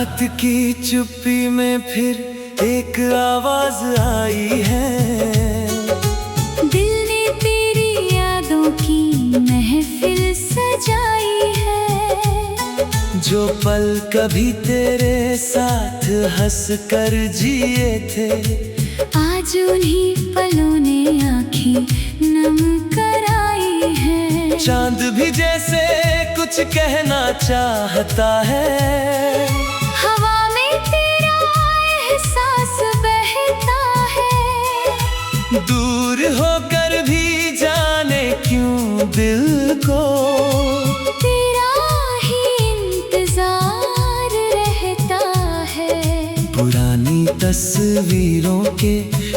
रात की चुप्पी में फिर एक आवाज आई है। दिल ने तेरी यादों की महफिल सजाई है। जो पल कभी तेरे साथ हंस कर जिए थे, आज उन्हीं पलों ने आँखें नम कराई है। चांद भी जैसे कुछ कहना चाहता है। हवा में तेरा एहसास बहता है। दूर होकर भी जाने क्यों दिल को तेरा ही इंतजार रहता है। पुरानी तस्वीरों के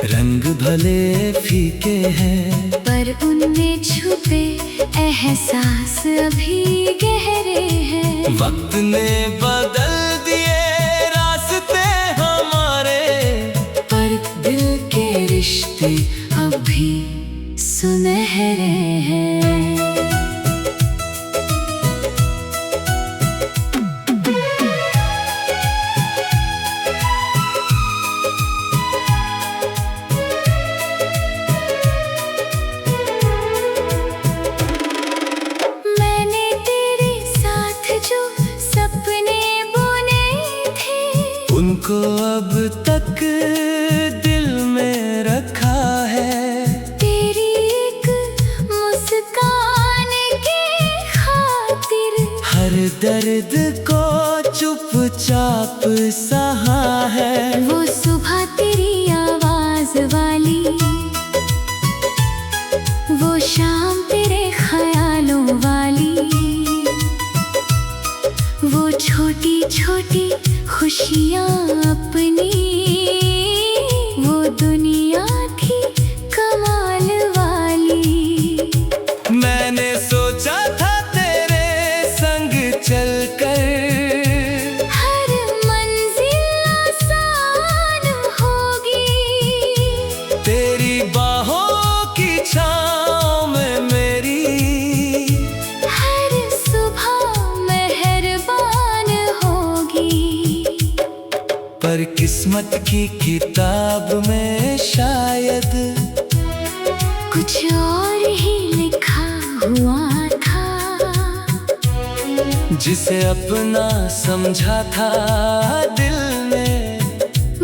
रंग भले फीके हैं, पर उनमें छुपे एहसास अभी गहरे हैं। वक्त ने बदल दिए रास्ते हमारे, पर दिल के रिश्ते अभी सुनहरे हैं। उनको अब तक दिल में रखा है। तेरी एक मुस्कान के खातिर हर दर्द को चुपचाप सहा है। वो सुबह तेरी आवाज वाली, वो शाम तेरे ख्यालों वाली, वो छोटी छोटी खुशियाँ अपनी, वो दुनिया थी कमाल वाली। मैंने सोचा था तेरे संग चलकर हर मंजिल आसान होगी। तेरी बाहों की छाँव में मेरी हर सुबह मेहरबान होगी। पर किस्मत की किताब में शायद कुछ और ही लिखा हुआ था। जिसे अपना समझा था दिल ने,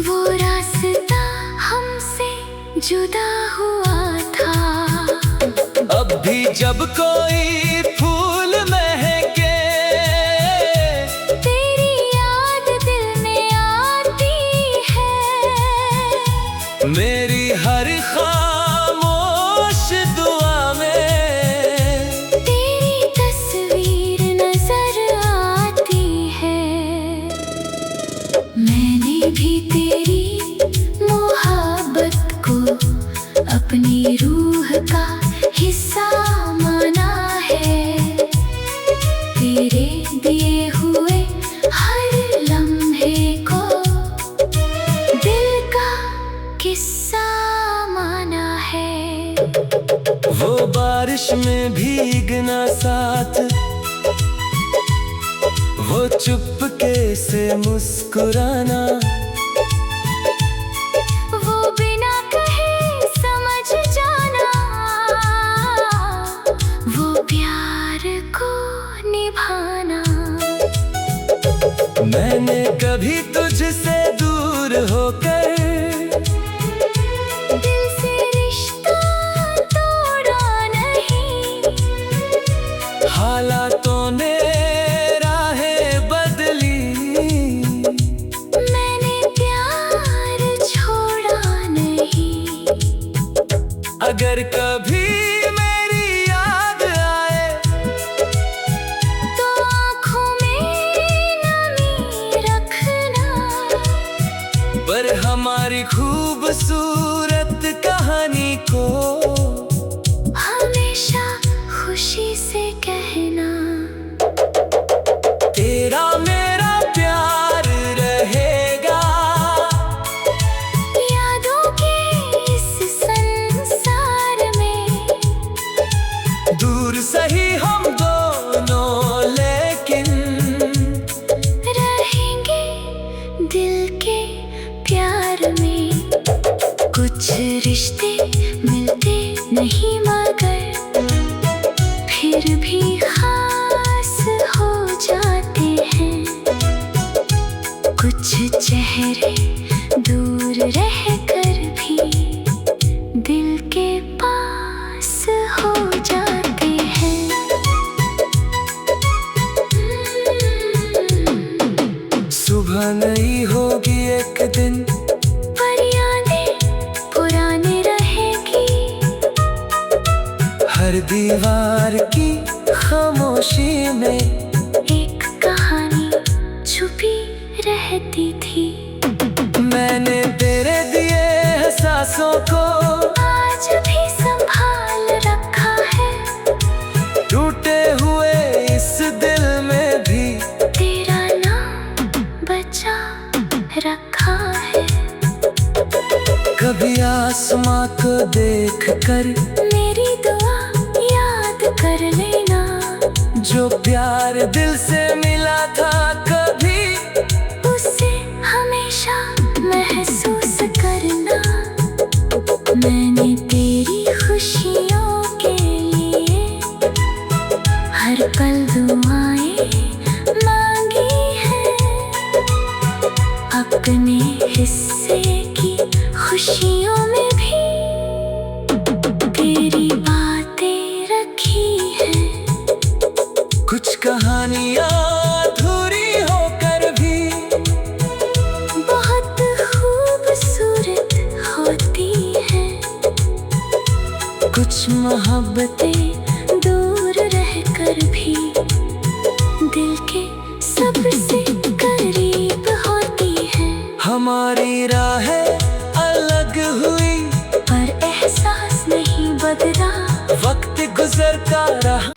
वो रास्ता हमसे जुदा हुआ था। अब भी जब कोई फूल महके, तेरी याद दिल में आती है। मेरी हर खामोश दुआ में तेरी तस्वीर नजर आती है। मैंने भी तेरी मोहब्बत को अपनी रूह का हिस्सा माना है। तेरे दिए हुए हर लम्हे को दिल का किस्सा माना है। वो बारिश में भीगना साथ, वो चुपके से मुस्कुराना, वो बिना कहे समझ जाना, वो प्यार को निभाना। मैंने कभी तुझसे दूर होकर दिल से रिश्ता तोड़ा नहीं। हालातों ने राहें बदली, मैंने प्यार छोड़ा नहीं। अगर कभी मेरी याद आए तो आँखों में नमी रखना। पर हमारी खूबसूरत कहानी को हमेशा खुशी से कहना। तेरा मेरा प्यार रहेगा, यादों के इस संसार में। दूर सही हम दोनों लेकिन रहेंगे भी खास हो जाते हैं। कुछ चेहरे दूर रहकर भी दिल के पास हो जाते हैं। सुबह नई होगी एक दिन, पर यादें पुरानी रहेगी। हर दीवार की खामोशी में एक कहानी छुपी रहती थी। मैंने तेरे दिए एहसासों को आज भी संभाल रखा है। टूटे हुए इस दिल में भी तेरा नाम बचा रखा है। कभी आसमां को देख कर मेरी दुआ याद कर लेना। जो प्यार दिल से मिला था कभी उसे हमेशा महसूस करना। मैंने तेरी खुशियों के लिए हर पल दुआएं मांगी हैं। अपने हिस्से की खुशियों में भी तेरी बातें रखी हैं। कुछ कहानियां अधूरी होकर भी बहुत खूबसूरत होती हैं। कुछ मोहब्बतें दूर रहकर भी दिल के सबसे करीब होती हैं। हमारी राहें अलग हुई पर एहसास नहीं बदला। वक्त गुजरता रहा।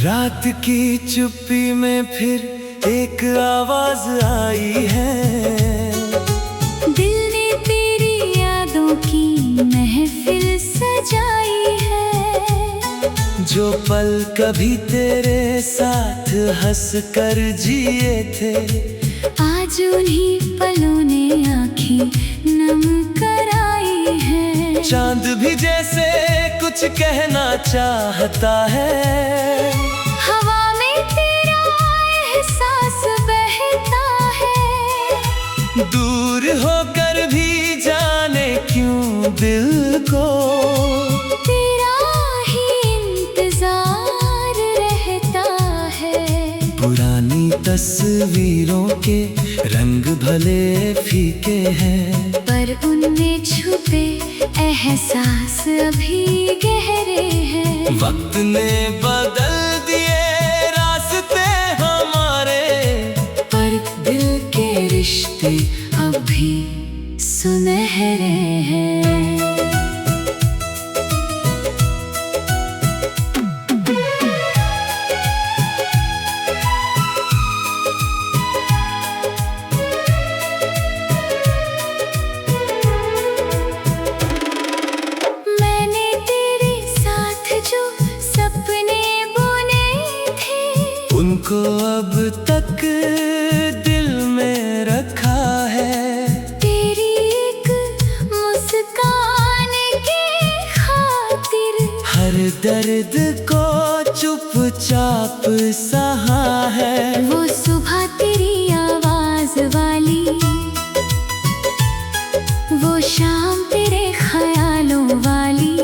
रात की चुप्पी में फिर एक आवाज आई है। दिल ने तेरी यादों की महफिल सजाई है। जो पल कभी तेरे साथ हंस कर जिए थे आज उन्हीं पलों ने आँखें नम कराई है। चांद भी जैसे कुछ कहना चाहता है। हवा में तेरा एहसास बहता है। दूर होकर भी जाने क्यों दिल को तेरा ही इंतजार रहता है। पुरानी तस्वीरों के रंग भले फीके हैं, पर उनमें छुपे एहसास अभी गहरे हैं। वक्त ने बदल दिए रास्ते हमारे, पर दिल के रिश्ते अभी सुनहरे हैं। मैंने तेरे साथ जो सपने बुने थे उनको अब तक दिल में रखा है। तेरी एक मुस्कान के खातिर हर दर्द को चुपचाप सहा है। वो सुबह तेरी आवाज वाली, वो शाम तेरे ख्यालों वाली,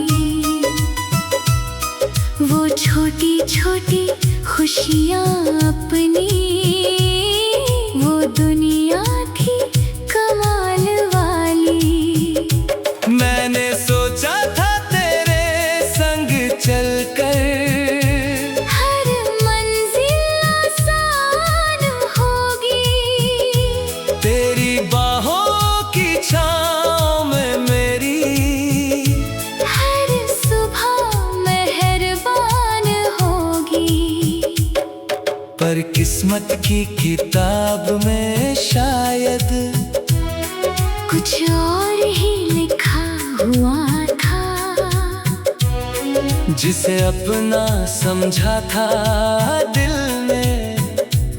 वो छोटी छोटी खुशियाँ अपनी, वो दुनिया थी कमाल वाली। मैंने सोचा था किस्मत की किताब में शायद कुछ और ही लिखा हुआ था, जिसे अपना समझा था दिल ने,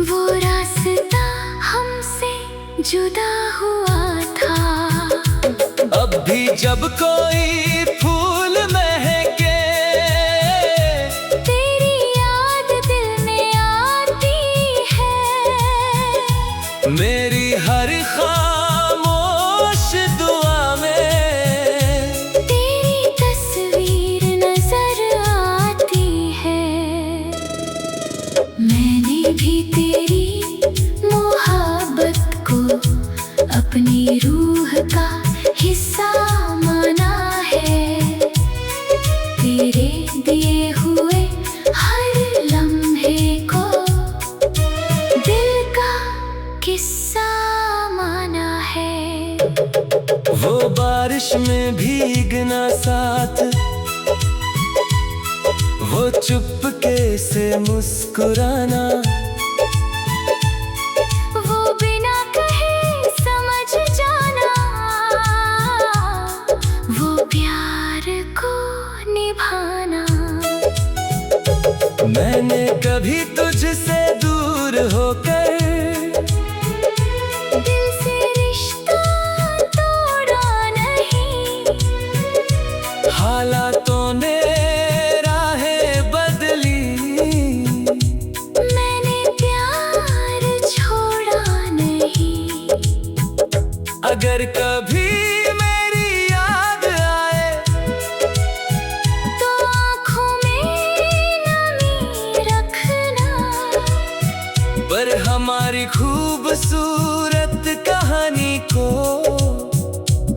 वो रास्ता हमसे जुदा हुआ था। अब भी जब कोई फूल महके, तेरी याद दिल में आती है, मेरी हर खामोश दुआ में तेरी तस्वीर नजर आती है। मैंने भी तेरी मोहब्बत को अपनी रूह का हिस्सा माना है, तेरे दिए हुए हर लम्हे को दिल का किस्सा माना है। वो बारिश में भीगना साथ, वो चुपके से मुस्कुराना, वो बिना कहे समझ जाना, वो प्यार को निभाना। मैंने कभी तुझसे दूर होकर दिल से रिश्ता तोड़ा नहीं, हालातों ने राहें बदली, मैंने प्यार छोड़ा नहीं। अगर कभी मेरी याद आए तो आँखों में नमी रखना, पर हमारी खूबसूरत कहानी को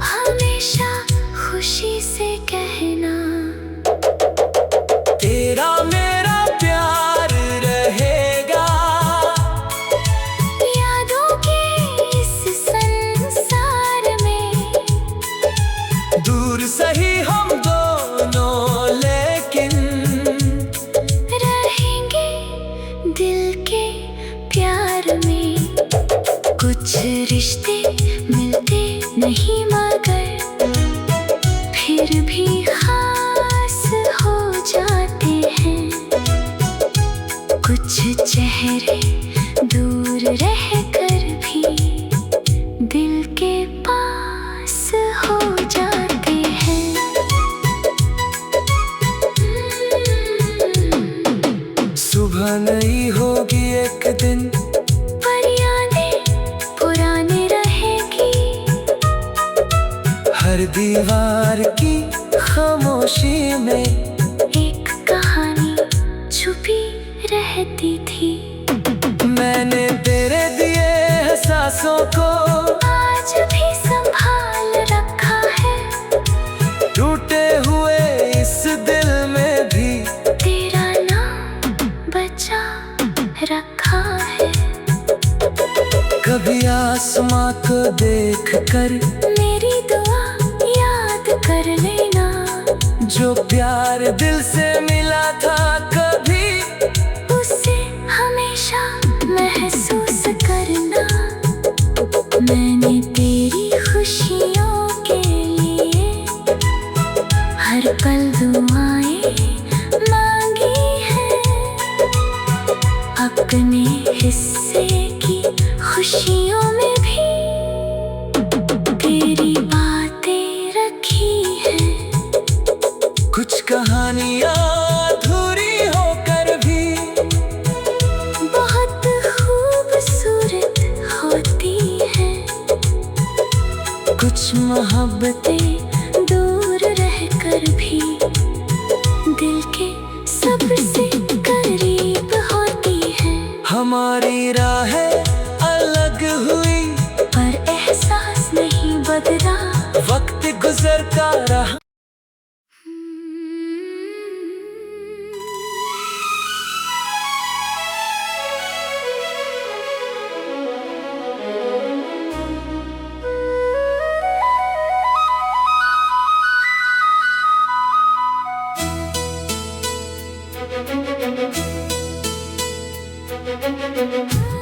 हमेशा खुशी से कहना। तेरा मेरा प्यार रहेगा, यादों के इस संसार में दूर सही हम दोनों लेकिन रहेंगे दिल के प्यार में। कुछ रिश्ते मिलते नहीं मगर फिर भी खास हो जाते हैं, कुछ चेहरे दूर रहकर भी दिल के पास हो जाते हैं। सुबह नहीं होगी एक दिन, पर यादें पुरानी रहेगी, हर दीवार की खामोशी में एक कहानी छुपी रहती थी। मैंने तेरे दिए एहसासों को आज भी संभाल रखा है, टूटे हुए इस दिल में भी तेरा नाम बचा रखा है। कभी आसमां को देख कर मेरी दुआ याद कर लेना, जो प्यार दिल से मिला था कभी उसे हमेशा महसूस करना। मैंने तेरी खुशियों के लिए हर पल दुआएं मांगी हैं, अपने हिस्से की खुशियों में भी तेरी बातें रखी हैं। कुछ कहानियां अधूरी होकर भी बहुत खूबसूरत होती हैं, कुछ मोहब्बतें दूर रहकर भी दिल के सबसे करीब होती हैं। हमारी राहें अलग हुई, पर एहसास नहीं बदला। वक्त गुजरता रहा। Thank you.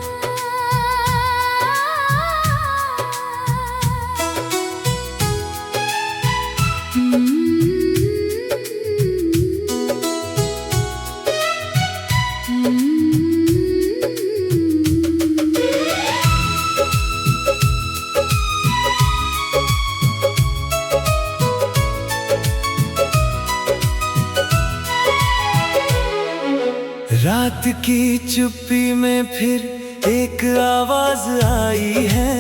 रात की चुप्पी में फिर एक आवाज आई है।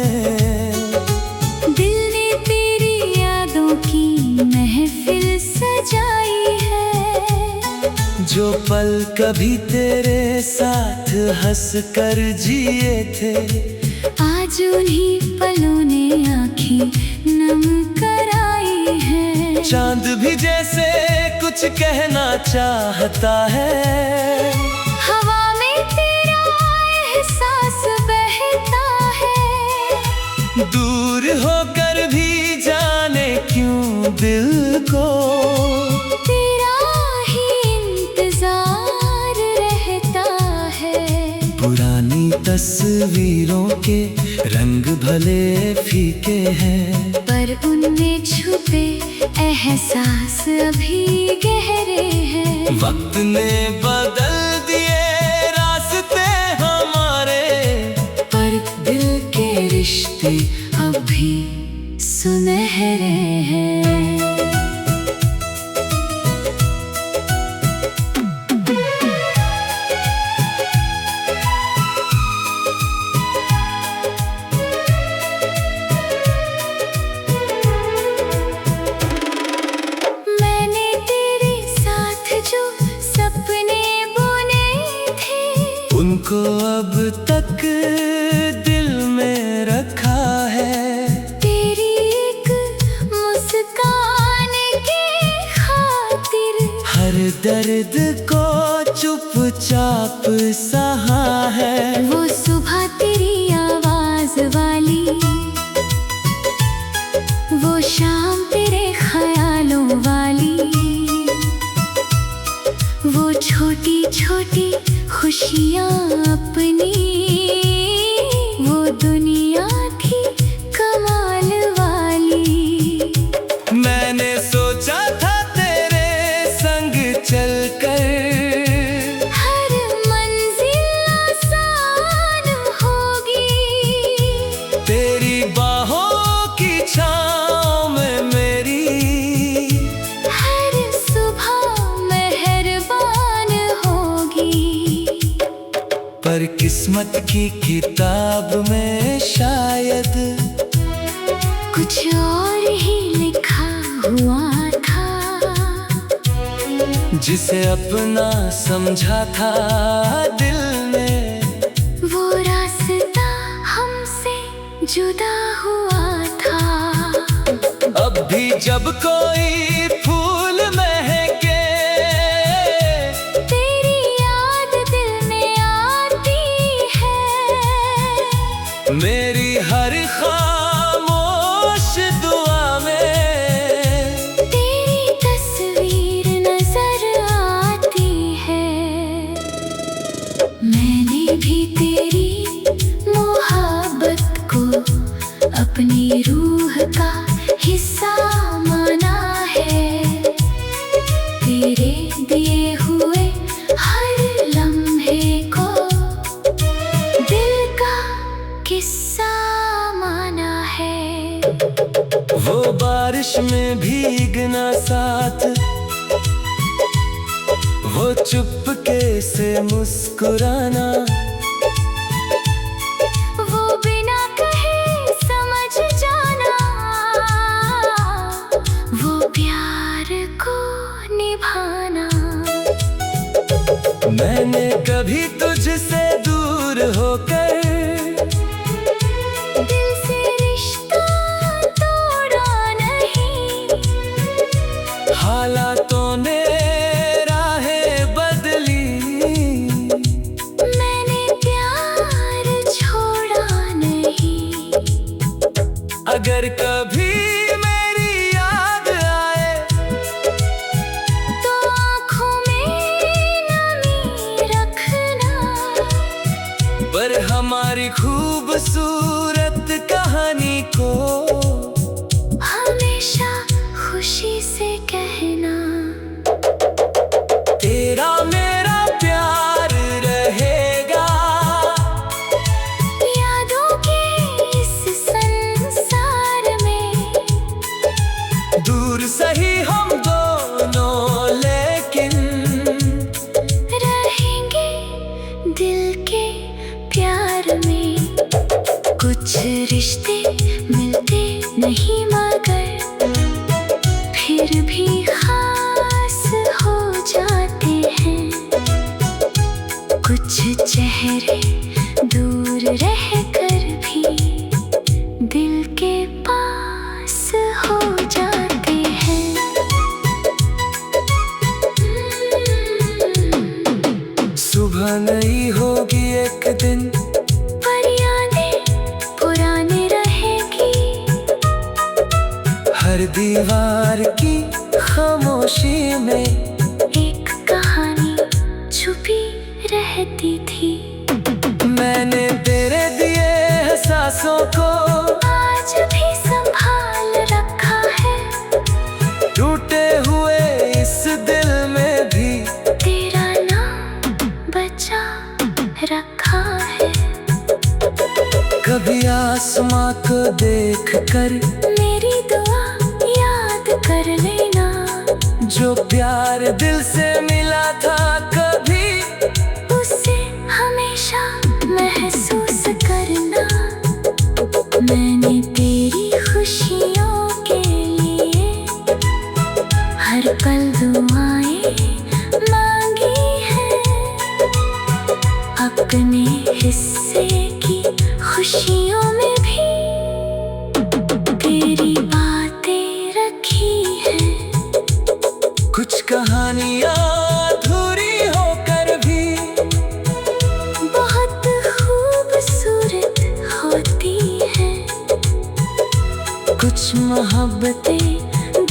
दिल ने तेरी यादों की महफिल सजाई है। जो पल कभी तेरे साथ हंस कर जिए थे, आज उन्हीं पलों ने आँखें नम कराई है। चांद भी जैसे कुछ कहना चाहता है। हवा में तेरा एहसास बहता है। दूर होकर भी जाने क्यों दिल को तेरा ही इंतजार रहता है। पुरानी तस्वीरों के रंग भले फीके हैं, पर उनमें छुपे एहसास अभी गहरे हैं। वक्त ने बदल दिए रास्ते हमारे, पर दिल के रिश्ते अभी सुनहरे हैं। मैंने तेरे साथ जो सपने बुने थे, उनको अब तक दिल में रखा है। तेरी एक मुस्कान के खातिर हर दर्द को चुपचाप सहा है। वो सुबह तेरी आवाज वाली, वो शाम तेरे ख्यालों वाली, वो छोटी छोटी खुशियाँ अपनी, वो दुनिया थी कमाल वाली। मैंने सोचा था तेरे संग चलकर हर मंजिल आसान होगी। तेरी बाहों की छाँव में मेरी हर सुबह मेहरबान होगी। पर किस्मत की किताब में शायद कुछ और ही लिखा हुआ था। जिसे अपना समझा था दिल ने, वो रास्ता हमसे जुदा हुआ था। अब भी जब कोई फूल महके, तेरी याद दिल में आती है। मेरी हर खामोश दुआ में तेरी तस्वीर नजर आती है। मैंने भी तेरी मोहब्बत को अपनी रूह का हिस्सा माना है। तेरे दिए हुए हर लम्हे को दिल का किस्सा माना है। वो बारिश में भीगना साथ, वो चुपके से मुस्कुराना, वो बिना कहे समझ जाना, वो प्यार को निभाना। मैंने कभी तुझसे दूर होकर दिल से रिश्ता तोड़ा नहीं। हालातों ने राहें बदली, मैंने प्यार छोड़ा नहीं। अगर कभी मेरी याद आए तो आँखों में नमी रखना। पर हमारी खूबसूरत कहानी को हमेशा खुशी से कहना। तेरा मेरा प्यार रहेगा, यादों के इस संसार में। दूर सही हम दोनों लेकिन रहेंगे चेहरे दूर रह कर भी दिल के पास हो जाते हैं। सुबह नहीं होगी एक दिन, पर यादें पुरानी रहेगी। हर दीवार की खामोशी में एक कहानी छुपी रहती थी। मैंने तेरे दिए एहसासों को आज भी संभाल रखा है। टूटे हुए इस दिल में भी तेरा नाम बचा रखा है। कभी आसमां को देख कर मेरी दुआ याद कर लेना। जो प्यार दिल से मिला था कभी उसे हमेशा महसूस करना। मैंने तेरी खुशियों के लिए हर पल दुआएं मांगी हैं। अपने हिस्से की खुशियों में भी तेरी बातें रखी हैं। कुछ कहानियां अधूरी होकर भी बहुत खूबसूरत होती हैं। कुछ मोहब्बतें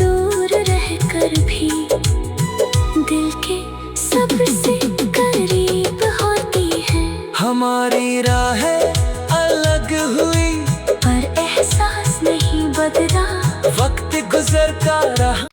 दूर रहकर भी दिल के सबसे करीब होती हैं। हमारी राहें अलग हुई पर एहसास नहीं बदला। वक्त गुजरता रहा।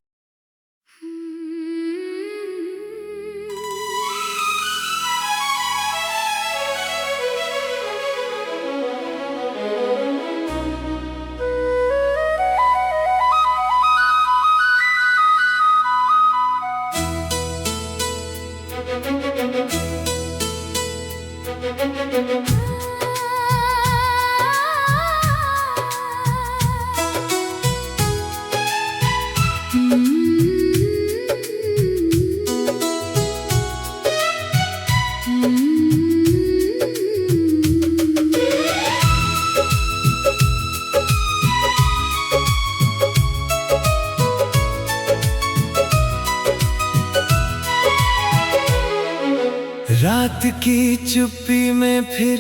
रात की चुप्पी में फिर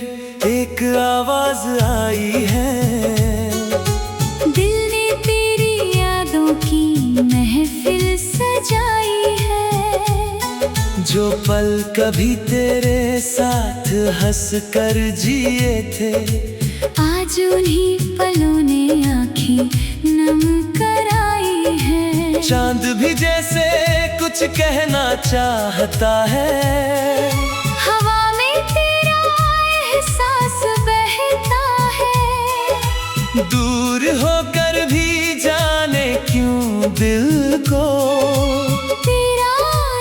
एक आवाज आई है। दिल ने तेरी यादों की महफिल सजाई है। जो पल कभी तेरे साथ हंस कर जिए थे आज उन्हीं पलों ने आँखें नम कराई है। चांद भी जैसे कुछ कहना चाहता है। हवा में तेरा एहसास बहता है। दूर होकर भी जाने क्यों दिल को तेरा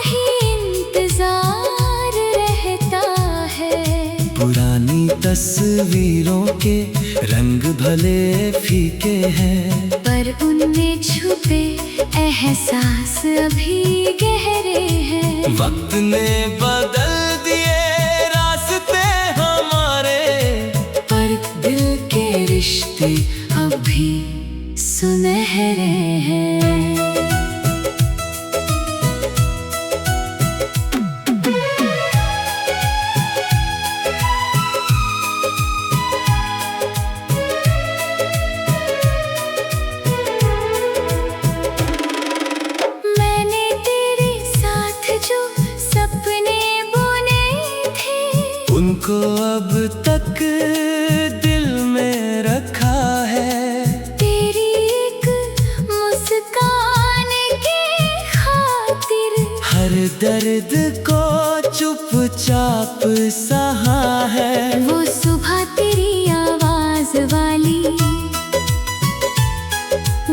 ही इंतजार रहता है। पुरानी तस्वीरों के रंग भले फीके हैं, पर उनमें छुपे एहसास अभी गहरे हैं। वक्त ने बदल दिए रास्ते हमारे, पर दिल के रिश्ते अभी सुनहरे हैं। उनको अब तक दिल में रखा है। तेरी एक मुस्कान की खातिर हर दर्द को चुपचाप सहा है। वो सुबह तेरी आवाज वाली,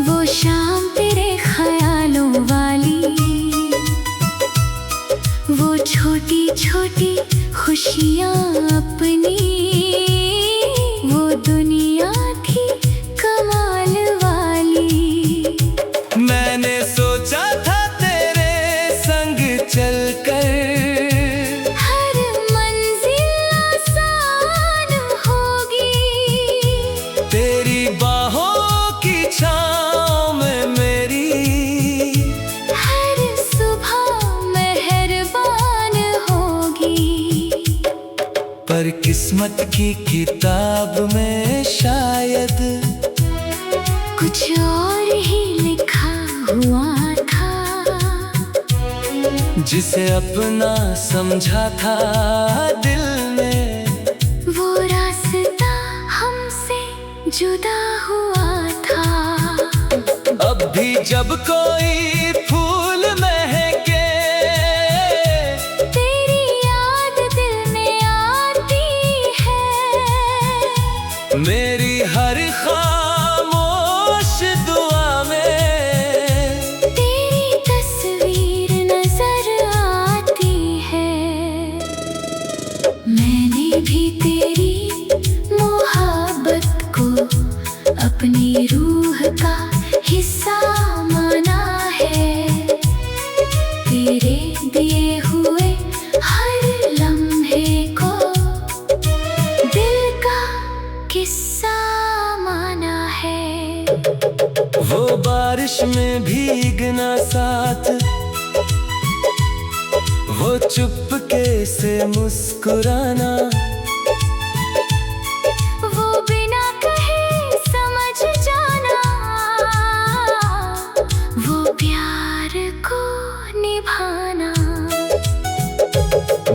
वो शाम तेरे ख्यालों वाली, वो छोटी छोटी खुशियाँ अपनी, वो दुनिया थी कमाल वाली। मैंने सोचा था तेरे संग चलकर हर मंजिल किस्मत की किताब में शायद कुछ और ही लिखा हुआ था। जिसे अपना समझा था दिल में, वो रास्ता हमसे जुदा हुआ था। अब भी जब कोई फूल महके, तेरी याद दिल में आती है। मेरी हर खामोश दुआ में तेरी तस्वीर नजर आती है। मैंने भी तेरी मोहब्बत को अपनी रूह का हिस्सा माना है। तेरे दिए हुए हर लम्हे को दिल का किस्सा माना है। वो बारिश में भीगना साथ, वो चुपके से मुस्कुराना, वो बिना कहे समझ जाना, वो प्यार को निभाना।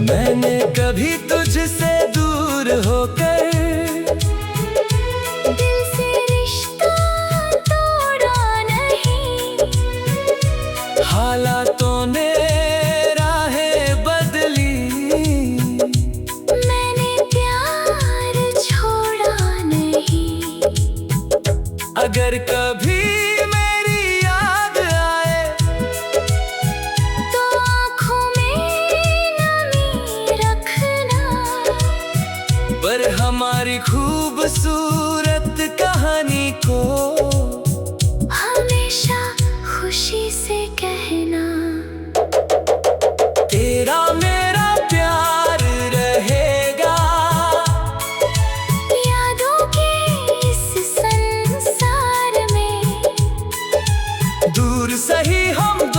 मैंने कभी तुझसे दूर होकर दिल से रिश्ता तोड़ा नहीं। हालातों ने राहें बदली, मैंने प्यार छोड़ा नहीं। अगर कभी मेरी याद आए तो आँखों में नमी रखना। पर हमारी खूबसूरत कहानी को हमेशा खुशी से कहना। तेरा मेरा प्यार रहेगा, यादों के इस संसार में। दूर सही हम